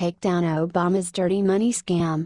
Take down Obama's dirty money scam.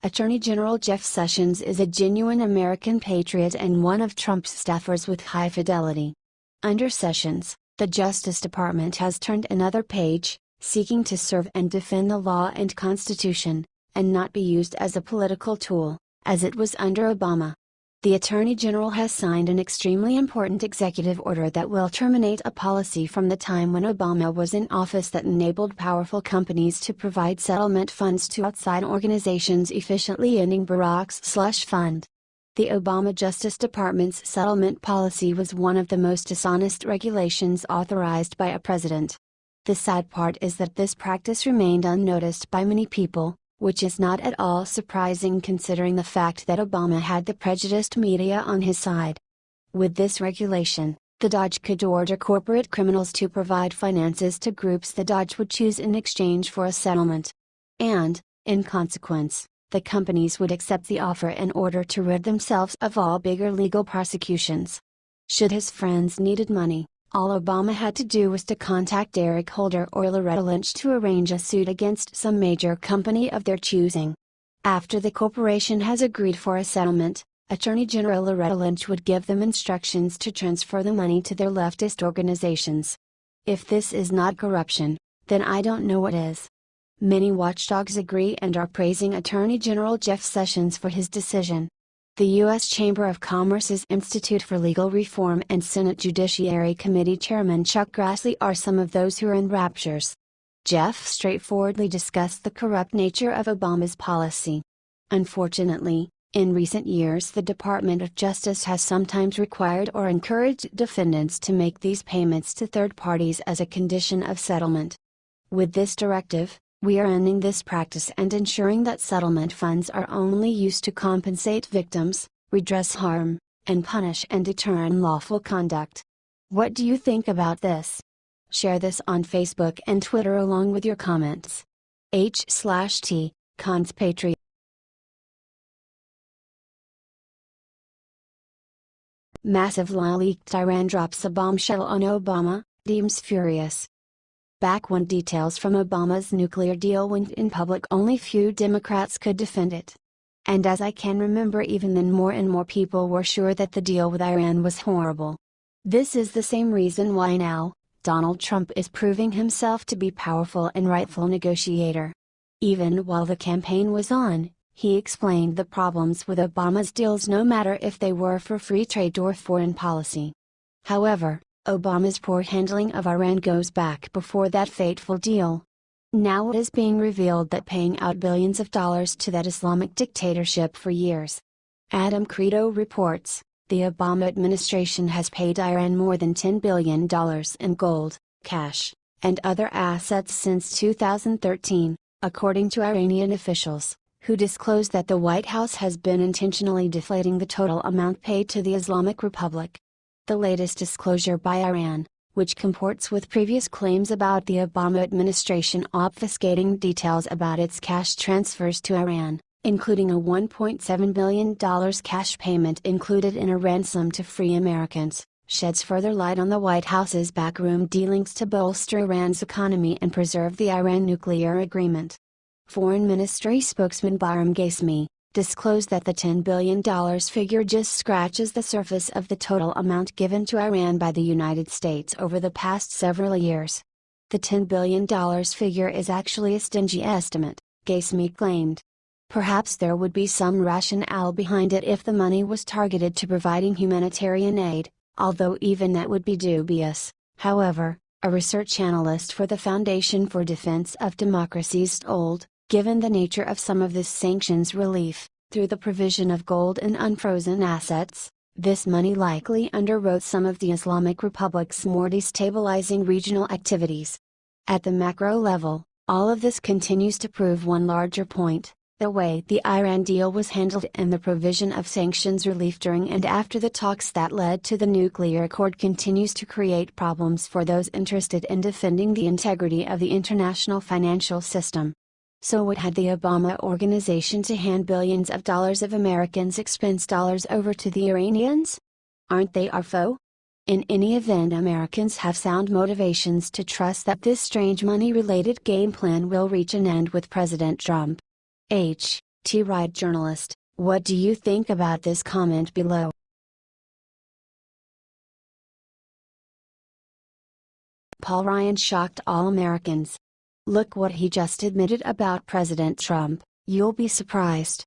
Attorney General Jeff Sessions is a genuine American patriot and one of Trump's staffers with high fidelity. Under Sessions, the Justice Department has turned another page, seeking to serve and defend the law and Constitution, and not be used as a political tool, as it was under Obama. The Attorney General has signed an extremely important executive order that will terminate a policy from the time when Obama was in office that enabled powerful companies to provide settlement funds to outside organizations, efficiently ending Barack's slush fund. The Obama Justice Department's settlement policy was one of the most dishonest regulations authorized by a president. The sad part is that this practice remained unnoticed by many people, which is not at all surprising considering the fact that Obama had the prejudiced media on his side. With this regulation, the DOJ could order corporate criminals to provide finances to groups the DOJ would choose in exchange for a settlement. And, in consequence, the companies would accept the offer in order to rid themselves of all bigger legal prosecutions. Should his friends needed money, all Obama had to do was to contact Eric Holder or Loretta Lynch to arrange a suit against some major company of their choosing. After the corporation has agreed for a settlement, Attorney General Loretta Lynch would give them instructions to transfer the money to their leftist organizations. If this is not corruption, then I don't know what is. Many watchdogs agree and are praising Attorney General Jeff Sessions for his decision. The U.S. Chamber of Commerce's Institute for Legal Reform and Senate Judiciary Committee Chairman Chuck Grassley are some of those who are in raptures. Jeff straightforwardly discussed the corrupt nature of Obama's policy. Unfortunately, in recent years the Department of Justice has sometimes required or encouraged defendants to make these payments to third parties as a condition of settlement. With this directive, we are ending this practice and ensuring that settlement funds are only used to compensate victims, redress harm, and punish and deter unlawful conduct. What do you think about this? Share this on Facebook and Twitter along with your comments. H/T, Conspatriot. Massive lie leaked. Iran drops a bombshell on Obama, deems furious. Back when details from Obama's nuclear deal went in public, only few Democrats could defend it. And as I can remember, even then more and more people were sure that the deal with Iran was horrible. This is the same reason why now, Donald Trump is proving himself to be powerful and rightful negotiator. Even while the campaign was on, he explained the problems with Obama's deals, no matter if they were for free trade or foreign policy. However, Obama's poor handling of Iran goes back before that fateful deal. Now it is being revealed that paying out billions of dollars to that Islamic dictatorship for years. Adam Credo reports, the Obama administration has paid Iran more than $10 billion in gold, cash, and other assets since 2013, according to Iranian officials, who disclosed that the White House has been intentionally deflating the total amount paid to the Islamic Republic. The latest disclosure by Iran, which comports with previous claims about the Obama administration obfuscating details about its cash transfers to Iran, including a $1.7 billion cash payment included in a ransom to free Americans, sheds further light on the White House's backroom dealings to bolster Iran's economy and preserve the Iran nuclear agreement. Foreign Ministry spokesman Bahram Ghasemi disclosed that the $10 billion figure just scratches the surface of the total amount given to Iran by the United States over the past several years. The $10 billion figure is actually a stingy estimate, Ghasemi claimed. Perhaps there would be some rationale behind it if the money was targeted to providing humanitarian aid, although even that would be dubious. However, a research analyst for the Foundation for Defense of Democracies told, given the nature of some of this sanctions relief, through the provision of gold and unfrozen assets, this money likely underwrote some of the Islamic Republic's more destabilizing regional activities. At the macro level, all of this continues to prove one larger point: the way the Iran deal was handled and the provision of sanctions relief during and after the talks that led to the nuclear accord continues to create problems for those interested in defending the integrity of the international financial system. So what had the Obama organization to hand billions of dollars of Americans' expense dollars over to the Iranians? Aren't they our foe? In any event, Americans have sound motivations to trust that this strange money-related game plan will reach an end with President Trump. T. Wright journalist, what do you think about this comment below? Paul Ryan shocked all Americans. Look what he just admitted about President Trump, you'll be surprised.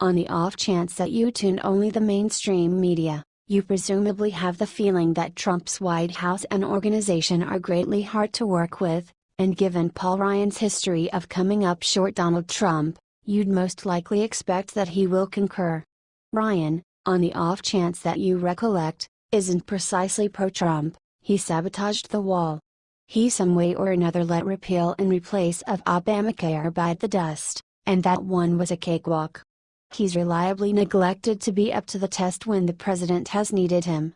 On the off chance that you tuned only the mainstream media, you presumably have the feeling that Trump's White House and organization are greatly hard to work with, and given Paul Ryan's history of coming up short Donald Trump, you'd most likely expect that he will concur. Ryan, on the off chance that you recollect, isn't precisely pro-Trump. He sabotaged the wall. He some way or another let repeal and replace of Obamacare bite the dust, and that one was a cakewalk. He's reliably neglected to be up to the test when the president has needed him.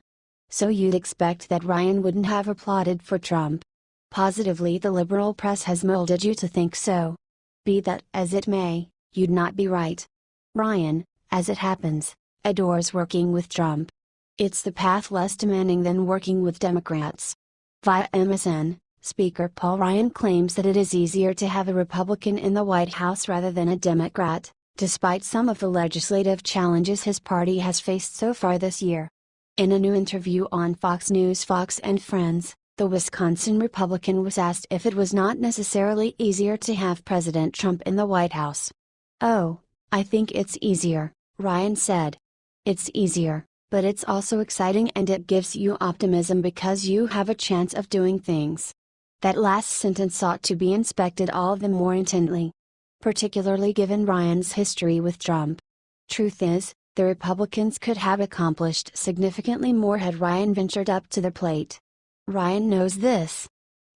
So you'd expect that Ryan wouldn't have applauded for Trump. Positively, the liberal press has molded you to think so. Be that as it may, you'd not be right. Ryan, as it happens, adores working with Trump. It's the path less demanding than working with Democrats. Via MSN, Speaker Paul Ryan claims that it is easier to have a Republican in the White House rather than a Democrat, despite some of the legislative challenges his party has faced so far this year. In a new interview on Fox News' Fox and Friends, the Wisconsin Republican was asked if it was not necessarily easier to have President Trump in the White House. "Oh, I think it's easier," Ryan said. "It's easier. But it's also exciting and it gives you optimism because you have a chance of doing things." That last sentence ought to be inspected all the more intently. Particularly given Ryan's history with Trump. Truth is, the Republicans could have accomplished significantly more had Ryan ventured up to the plate. Ryan knows this.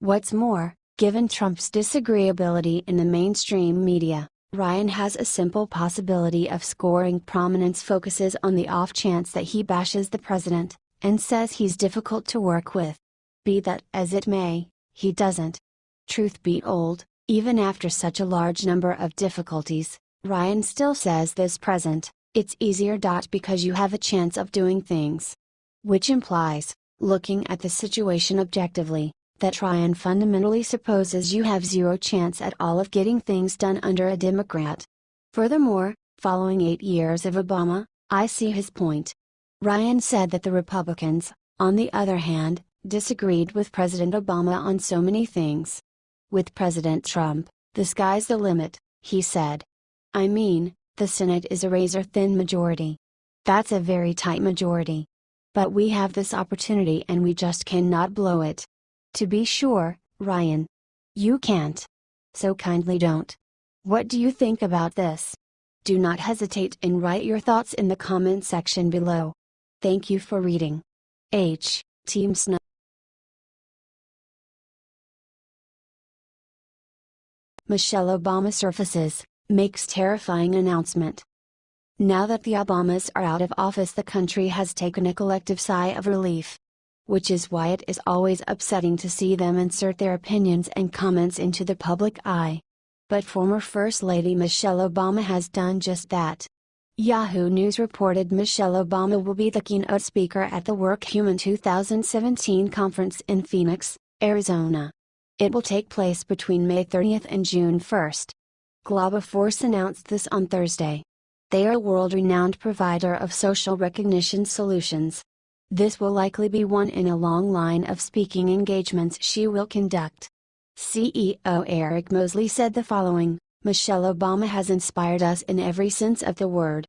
What's more, given Trump's disagreeability in the mainstream media, Ryan has a simple possibility of scoring prominence focuses on the off chance that he bashes the president, and says he's difficult to work with. Be that as it may, he doesn't. Truth be told, even after such a large number of difficulties, Ryan still says this present, it's easier. Because you have a chance of doing things. Which implies, looking at the situation objectively, that Ryan fundamentally supposes you have zero chance at all of getting things done under a Democrat. Furthermore, following 8 years of Obama, I see his point. Ryan said that the Republicans, on the other hand, disagreed with President Obama on so many things. With President Trump, the sky's the limit, he said. I mean, the Senate is a razor-thin majority. That's a very tight majority. But we have this opportunity and we just cannot blow it. To be sure, Ryan. You can't. So kindly don't. What do you think about this? Do not hesitate and write your thoughts in the comment section below. Thank you for reading. Team Snow. Michelle Obama surfaces, makes terrifying announcement. Now that the Obamas are out of office, the country has taken a collective sigh of relief. Which is why it is always upsetting to see them insert their opinions and comments into the public eye. But former First Lady Michelle Obama has done just that. Yahoo News reported Michelle Obama will be the keynote speaker at the WorkHuman 2017 conference in Phoenix, Arizona. It will take place between May 30th and June 1st. Globoforce announced this on Thursday. They are a world-renowned provider of social recognition solutions. This will likely be one in a long line of speaking engagements she will conduct. CEO Eric Mosley said the following: Michelle Obama has inspired us in every sense of the word.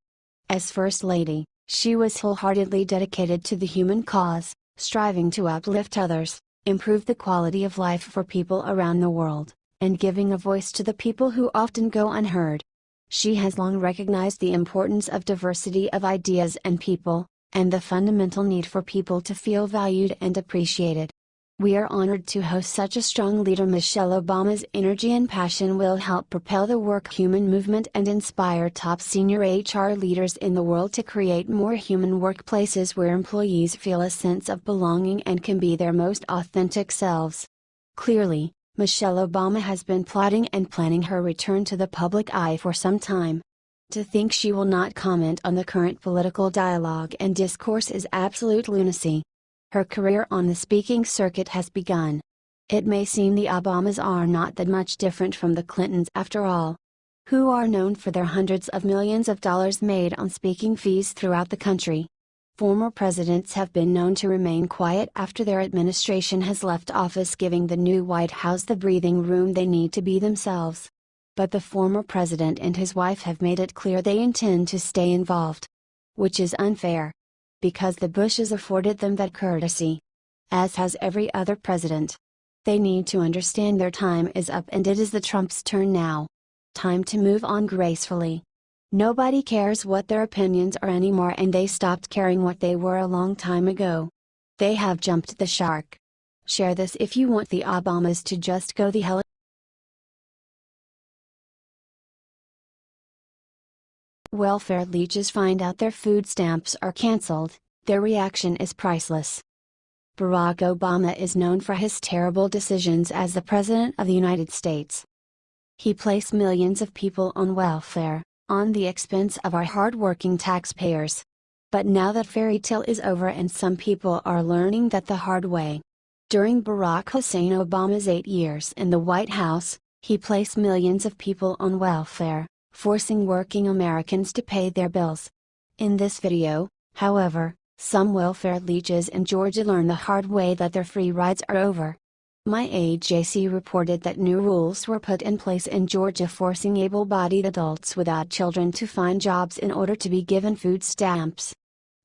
As First Lady, she was wholeheartedly dedicated to the human cause, striving to uplift others, improve the quality of life for people around the world, and giving a voice to the people who often go unheard. She has long recognized the importance of diversity of ideas and people, and the fundamental need for people to feel valued and appreciated. We are honored to host such a strong leader. Michelle Obama's energy and passion will help propel the WorkHuman movement and inspire top senior HR leaders in the world to create more human workplaces where employees feel a sense of belonging and can be their most authentic selves. Clearly, Michelle Obama has been plotting and planning her return to the public eye for some time. To think she will not comment on the current political dialogue and discourse is absolute lunacy. Her career on the speaking circuit has begun. It may seem the Obamas are not that much different from the Clintons after all, who are known for their hundreds of millions of dollars made on speaking fees throughout the country. Former presidents have been known to remain quiet after their administration has left office, giving the new White House the breathing room they need to be themselves. But the former president and his wife have made it clear they intend to stay involved. Which is unfair. Because the Bushes afforded them that courtesy. As has every other president. They need to understand their time is up and it is the Trumps' turn now. Time to move on gracefully. Nobody cares what their opinions are anymore, and they stopped caring what they were a long time ago. They have jumped the shark. Share this if you want the Obamas to just go the hell. Welfare leeches find out their food stamps are cancelled, their reaction is priceless. Barack Obama is known for his terrible decisions as the President of the United States. He placed millions of people on welfare, on the expense of our hard-working taxpayers. But now that fairy tale is over and some people are learning that the hard way. During Barack Hussein Obama's 8 years in the White House, he placed millions of people on welfare, forcing working Americans to pay their bills. In this video, however, some welfare leeches in Georgia learn the hard way that their free rides are over. My AJC reported that new rules were put in place in Georgia forcing able-bodied adults without children to find jobs in order to be given food stamps.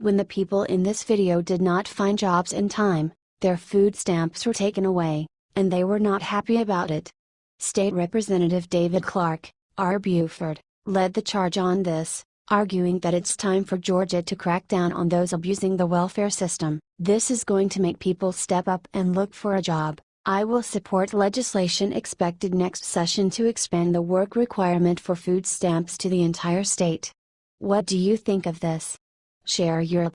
When the people in this video did not find jobs in time, their food stamps were taken away, and they were not happy about it. State Representative David Clark, R. Buford, led the charge on this, arguing that it's time for Georgia to crack down on those abusing the welfare system. This is going to make people step up and look for a job. I will support legislation expected next session to expand the work requirement for food stamps to the entire state. What do you think of this? Share your